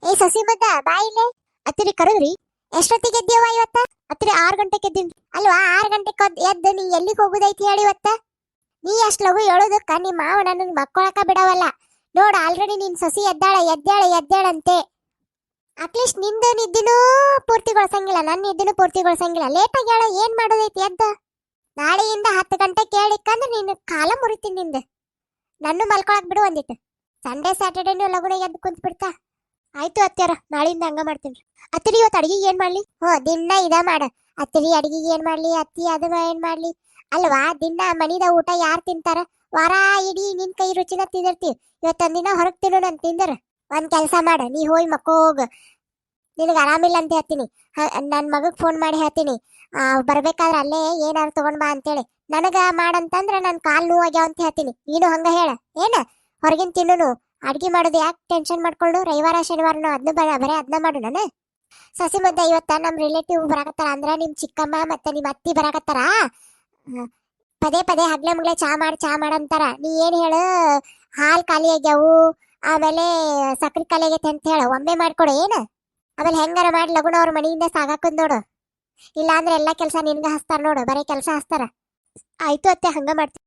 ಏ ಸಸಿ ಮದ್ದ ಬಾಯಿಲೆ ಅತ್ತಿರಿ ಕರದ್ರಿ. ಎಷ್ಟೊತ್ತಿಗೆ ಎದ್ದೀವ ಇವತ್ತ? ಅತ್ತಿರಿ 6 ಗಂಟೆಗೆ ಎದ್ದೀವಿ. ಅಲ್ವಾ 6 ಗಂಟೆಗೆ ಎದ್ದು ನೀ ಎಲ್ಲಿಗೆ ಹೋಗುದೈತಿ ಹೇಳಿ ಇವತ್ತ? ನೀ ಅಷ್ಟ್ ಲಘು ಹೇಳೋದಕ್ಕ ನಿಮ್ಮ ಮಾವ ನನ್ನ ಮಕ್ಕೊಳಕ ಬಿಡವಲ್ಲ. ನೋಡ ಆಲ್ರೆಡಿ ನಿನ್ ಸಸಿ ಎದ್ದಾಳಂತೆ. ಅಟ್ಲೀಸ್ಟ್ ನಿಂದು ನಿದ್ದಿನೂ ಪೂರ್ತಿಗೊಳಿಸಂಗಿಲ್ಲ, ನನ್ನ ನಿದ್ದಿನೂ ಪೂರ್ತಿಗೊಳಿಸಂಗಿಲ್ಲ. ಲೇಟಾಗಿ ಹೇಳೋ ಏನ್ ಮಾಡೋದೈತಿ ಎದ್ದ? ನಾಳೆಯಿಂದ 10 ಗಂಟೆ ಕೇಳಿಕ್ಕಂದ್ರೆ ನಿನ್ನ ಕಾಲ ಮುರಿತೀನಿ ನಿಂದು. ನನ್ನ ಮಲ್ಕೊಳಕ್ ಬಿಡು ಒಂದಿಟ್ಟು. ಸಂಡೇ ಸ್ಯಾಟರ್ಡೇ ನೀವು ಲಗುನ ಎದ್ದು ಕುಂತ್ ಬಿಡ್ತಾ. ಆಯ್ತು ಅತ್ಯಾರ, ನಾಳೆಯಿಂದ ಹಂಗ ಮಾಡ್ತೀನಿ. ಅತ್ತಿರಿ ಇವತ್ತು ಅಡಿಗೆ ಏನ್ ಮಾಡ್ಲಿ? ದಿನ ಇದ ಮಾಡ. ಅತ್ತಿರಿ ಅಡಿಗೆಗೆ ಏನ್ ಮಾಡ್ಲಿ? ಅತ್ತಿ ಅದು ಏನ್ ಮಾಡ್ಲಿ? ಅಲ್ವಾ ದಿನ ಮನಿದ ಊಟ ಯಾರು ತಿಂತಾರ? ವಾರ ಇಡೀ ನಿನ್ ಕೈ ರುಚಿನ ತಿಂದಿರ್ತೀವಿ. ಇವತ್ತೊಂದಿನ ಹೊರಗ್ ತಿನ್ನು ನನ್ ತಿಂದರ. ಒಂದ್ ಕೆಲ್ಸ ಮಾಡ, ನೀ ಹೋಗಿ ಮಕ್ಕೋಗ. ನಿನಗೆ ಆರಾಮಿಲ್ಲ ಅಂತ ಹೇಳ್ತೀನಿ. ನನ್ ಮಗಗ್ ಫೋನ್ ಮಾಡಿ ಹೇಳ್ತೀನಿ, ಬರ್ಬೇಕಾದ್ರೆ ಅಲ್ಲೇ ಏನಾರು ತಗೊಂಡ್ ಬಾ ಅಂತೇಳಿ. ನನಗ ಮಾಡಂತಂದ್ರ ನನ್ ಕಾಲ್ ನೋವಾಗ್ಯಾವ ಅಂತ ಹೇಳ್ತೀನಿ. ನೀನು ಹಂಗ ಹೇಳ. ಏನ ಹೊರಗಿನ ತಿನ್ನು. ಅಡ್ಗೆ ಮಾಡೋದು ಯಾಕೆ ಟೆನ್ಷನ್ ಮಾಡ್ಕೊಂಡು? ರವಿವಾರ ಶನಿವಾರನು ಅದನ್ನ ಬರೇ ಅದನ್ನ ಮಾಡು. ನಾನು ಸಸಿ ಮದ್ದ ಇವತ್ತ ನಮ್ ರಿಲೇಟಿವ್ ಬರಾಕತ್ತಾರ. ಅಂದ್ರ ನಿಮ್ ಚಿಕ್ಕಮ್ಮ ಮತ್ತೆ ನಿಮ್ ಅತ್ತಿ ಬರಾಕತ್ತಾರ. ಪದೇ ಪದೇ ಹಗ್ಲೆ ಮುಗ್ಲೆ ಚಾ ಮಾಡಂತಾರ. ನೀ ಏನ್ ಹೇಳು, ಹಾಲ್ ಖಾಲಿ ಆಗ್ಯಾವು, ಆಮೇಲೆ ಸಕ್ರಿ ಖಾಲಿ ಆಗೈತೆ ಅಂತ ಹೇಳ. ಒಮ್ಮೆ ಮಾಡ್ಕೊಡು ಏನ. ಆಮೇಲೆ ಹೆಂಗಾರ ಮಾಡಿ ಲಗುನ ಅವ್ರ ಮನೆಯಿಂದ ಸಾಗಾಕದ್ ನೋಡು. ಇಲ್ಲ ಅಂದ್ರೆ ಎಲ್ಲಾ ಕೆಲ್ಸ ನಿನ್ಗ ಹಸ್ತಾರ ನೋಡು, ಬರೀ ಕೆಲ್ಸ ಹಸ್ತಾರ. ಆಯ್ತು ಅತ್ತೆ, ಹಂಗ ಮಾಡ್ತೀನಿ.